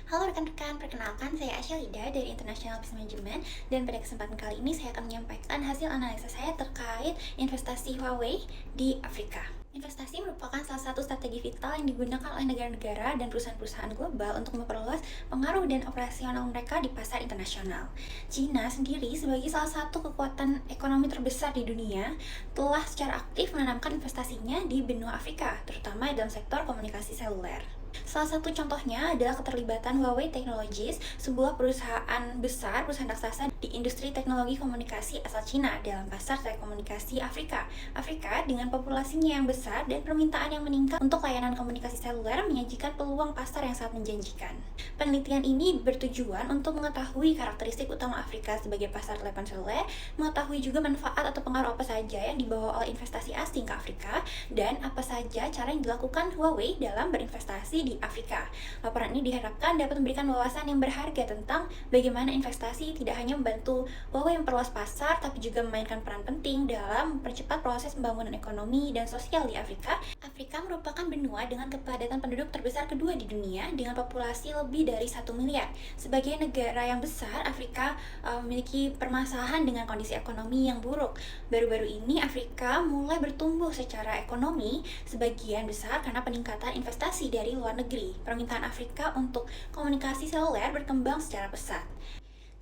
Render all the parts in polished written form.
Halo rekan-rekan, perkenalkan saya Asya Lida dari International Business Management dan pada kesempatan kali ini saya akan menyampaikan hasil analisa saya terkait investasi Huawei di Afrika. Investasi merupakan salah satu strategi vital yang digunakan oleh negara-negara dan perusahaan-perusahaan global untuk memperluas pengaruh dan operasional mereka di pasar internasional. China sendiri sebagai salah satu kekuatan ekonomi terbesar di dunia telah secara aktif menanamkan investasinya di benua Afrika, terutama dalam sektor komunikasi seluler. Salah satu contohnya adalah keterlibatan Huawei Technologies, sebuah perusahaan raksasa di industri teknologi komunikasi asal Cina dalam pasar telekomunikasi Afrika. Afrika dengan populasinya yang besar dan permintaan yang meningkat untuk layanan komunikasi seluler menyajikan peluang pasar yang sangat menjanjikan. Penelitian ini bertujuan untuk mengetahui karakteristik utama Afrika sebagai pasar telepon seluler, mengetahui juga manfaat atau pengaruh apa saja yang dibawa oleh investasi asing ke Afrika, dan apa saja cara yang dilakukan Huawei dalam berinvestasi di Afrika. Laporan ini diharapkan dapat memberikan wawasan yang berharga tentang bagaimana investasi tidak hanya membantu Huawei memperluas pasar, tapi juga memainkan peran penting dalam mempercepat proses pembangunan ekonomi dan sosial di Afrika. Afrika merupakan benua dengan kepadatan penduduk terbesar kedua di dunia dengan populasi lebih dari 1 miliar. Sebagai negara yang besar, Afrika memiliki permasalahan dengan kondisi ekonomi yang buruk. Baru-baru ini Afrika mulai bertumbuh secara ekonomi sebagian besar karena peningkatan investasi dari luar negeri. Permintaan Afrika untuk komunikasi seluler berkembang secara pesat.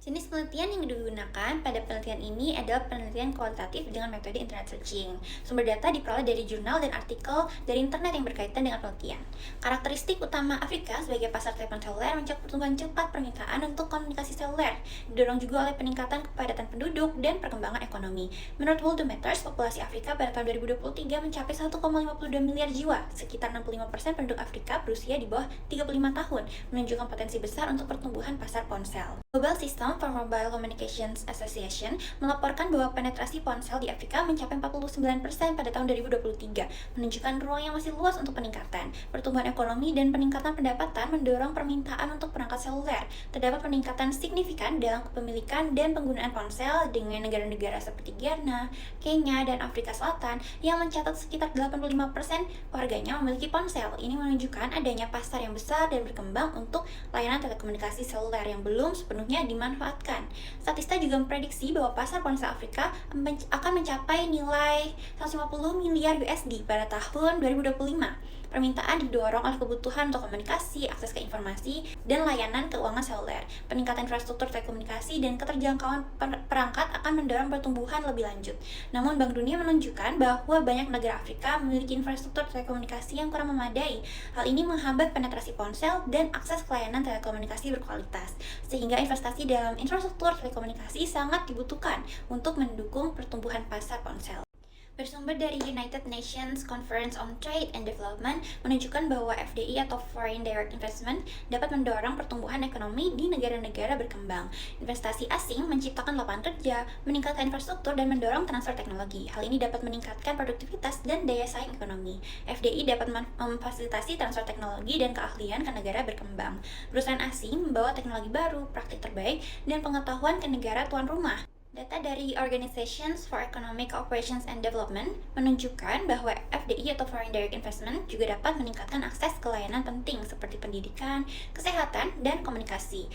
Jenis penelitian yang digunakan pada penelitian ini adalah penelitian kualitatif dengan metode internet searching. Sumber data diperoleh dari jurnal dan artikel dari internet yang berkaitan dengan penelitian. Karakteristik utama Afrika sebagai pasar telepon seluler mencakup pertumbuhan cepat permintaan untuk komunikasi seluler, didorong juga oleh peningkatan kepadatan penduduk dan perkembangan ekonomi. Menurut Worldometers, populasi Afrika pada tahun 2023 mencapai 1,52 miliar jiwa. Sekitar 65% penduduk Afrika berusia di bawah 35 tahun, menunjukkan potensi besar untuk pertumbuhan pasar ponsel. Global System for Mobile Communications Association melaporkan bahwa penetrasi ponsel di Afrika mencapai 49% pada tahun 2023, menunjukkan ruang yang masih luas untuk peningkatan. Pertumbuhan ekonomi dan peningkatan pendapatan mendorong permintaan untuk perangkat seluler. Terdapat peningkatan signifikan dalam kepemilikan dan penggunaan ponsel dengan negara-negara seperti Ghana, Kenya, dan Afrika Selatan yang mencatat sekitar 85% warganya memiliki ponsel. Ini menunjukkan adanya pasar yang besar dan berkembang untuk layanan telekomunikasi seluler yang belum sepenuhnya dimanfaatkan. Statista juga memprediksi bahwa pasar ponsel Afrika akan mencapai nilai 150 miliar USD pada tahun 2025. Permintaan didorong oleh kebutuhan untuk komunikasi, akses ke informasi, dan layanan keuangan seluler. Peningkatan infrastruktur telekomunikasi dan keterjangkauan perangkat akan mendorong pertumbuhan lebih lanjut. Namun, Bank Dunia menunjukkan bahwa banyak negara Afrika memiliki infrastruktur telekomunikasi yang kurang memadai. Hal ini menghambat penetrasi ponsel dan akses ke layanan telekomunikasi berkualitas, sehingga investasi dalam infrastruktur telekomunikasi sangat dibutuhkan untuk mendukung pertumbuhan pasar ponsel. Bersumber dari United Nations Conference on Trade and Development menunjukkan bahwa FDI atau Foreign Direct Investment dapat mendorong pertumbuhan ekonomi di negara-negara berkembang. Investasi asing menciptakan lapangan kerja, meningkatkan infrastruktur, dan mendorong transfer teknologi. Hal ini dapat meningkatkan produktivitas dan daya saing ekonomi. FDI dapat memfasilitasi transfer teknologi dan keahlian ke negara berkembang. Perusahaan asing membawa teknologi baru, praktik terbaik, dan pengetahuan ke negara tuan rumah. Data dari Organizations for Economic Cooperation and Development menunjukkan bahwa FDI atau Foreign Direct Investment juga dapat meningkatkan akses ke layanan penting seperti pendidikan, kesehatan, dan komunikasi.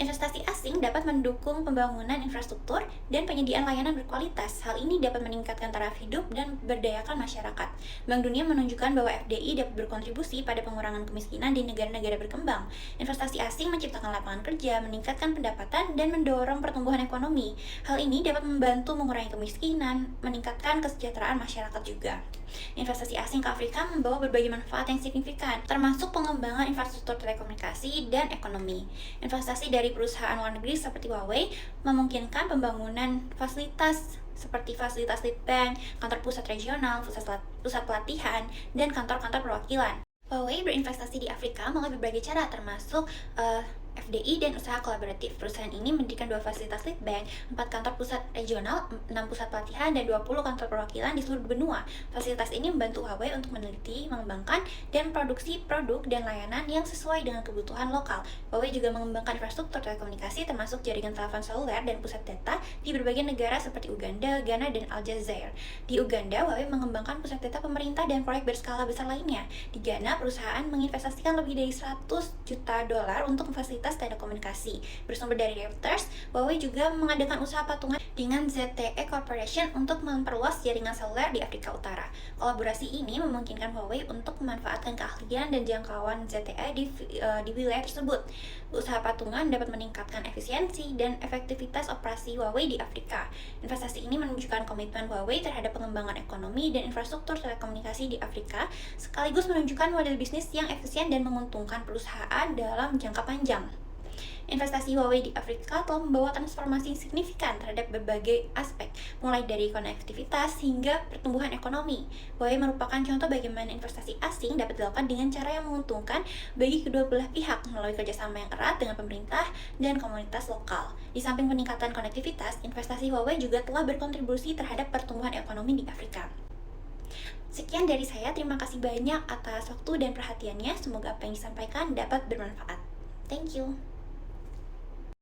Investasi asing dapat mendukung pembangunan infrastruktur dan penyediaan layanan berkualitas. Hal ini dapat meningkatkan taraf hidup dan berdayakan masyarakat. Bank Dunia menunjukkan bahwa FDI dapat berkontribusi pada pengurangan kemiskinan di negara-negara berkembang. Investasi asing menciptakan lapangan kerja, meningkatkan pendapatan, dan mendorong pertumbuhan ekonomi. Hal ini dapat membantu mengurangi kemiskinan, meningkatkan kesejahteraan masyarakat juga. Investasi asing ke Afrika membawa berbagai manfaat yang signifikan, termasuk pengembangan infrastruktur telekomunikasi dan ekonomi. Investasi dari perusahaan luar negeri seperti Huawei memungkinkan pembangunan fasilitas seperti fasilitas lead bank, kantor pusat regional, pusat pelatihan, dan kantor-kantor perwakilan. Huawei berinvestasi di Afrika melalui berbagai cara, termasuk FDI dan usaha kolaboratif. Perusahaan ini mendirikan 2 fasilitas lead bank, 4 kantor pusat regional, 6 pusat pelatihan, dan 20 kantor perwakilan di seluruh benua. Fasilitas ini membantu Huawei untuk meneliti, mengembangkan, dan produksi produk dan layanan yang sesuai dengan kebutuhan lokal. Huawei juga mengembangkan infrastruktur telekomunikasi termasuk jaringan telepon seluler dan pusat data di berbagai negara seperti Uganda, Ghana, dan Aljazair. Di Uganda, Huawei mengembangkan pusat data pemerintah dan proyek berskala besar lainnya. Di Ghana, perusahaan menginvestasikan lebih dari 100 juta dolar untuk fasilitas telekomunikasi. Bersumber dari Reuters, Huawei juga mengadakan usaha patungan dengan ZTE Corporation untuk memperluas jaringan seluler di Afrika Utara. Kolaborasi ini memungkinkan Huawei untuk memanfaatkan keahlian dan jangkauan ZTE di wilayah tersebut. Usaha patungan dapat meningkatkan efisiensi dan efektivitas operasi Huawei di Afrika. Investasi ini menunjukkan komitmen Huawei terhadap pengembangan ekonomi dan infrastruktur telekomunikasi di Afrika, sekaligus menunjukkan model bisnis yang efisien dan menguntungkan perusahaan dalam jangka panjang. Investasi Huawei di Afrika telah membawa transformasi signifikan terhadap berbagai aspek, mulai dari konektivitas hingga pertumbuhan ekonomi. Huawei merupakan contoh bagaimana investasi asing dapat dilakukan dengan cara yang menguntungkan bagi kedua belah pihak melalui kerjasama yang erat dengan pemerintah dan komunitas lokal. Di samping peningkatan konektivitas, investasi Huawei juga telah berkontribusi terhadap pertumbuhan ekonomi di Afrika. Sekian dari saya, terima kasih banyak atas waktu dan perhatiannya. Semoga apa yang disampaikan dapat bermanfaat. Thank you.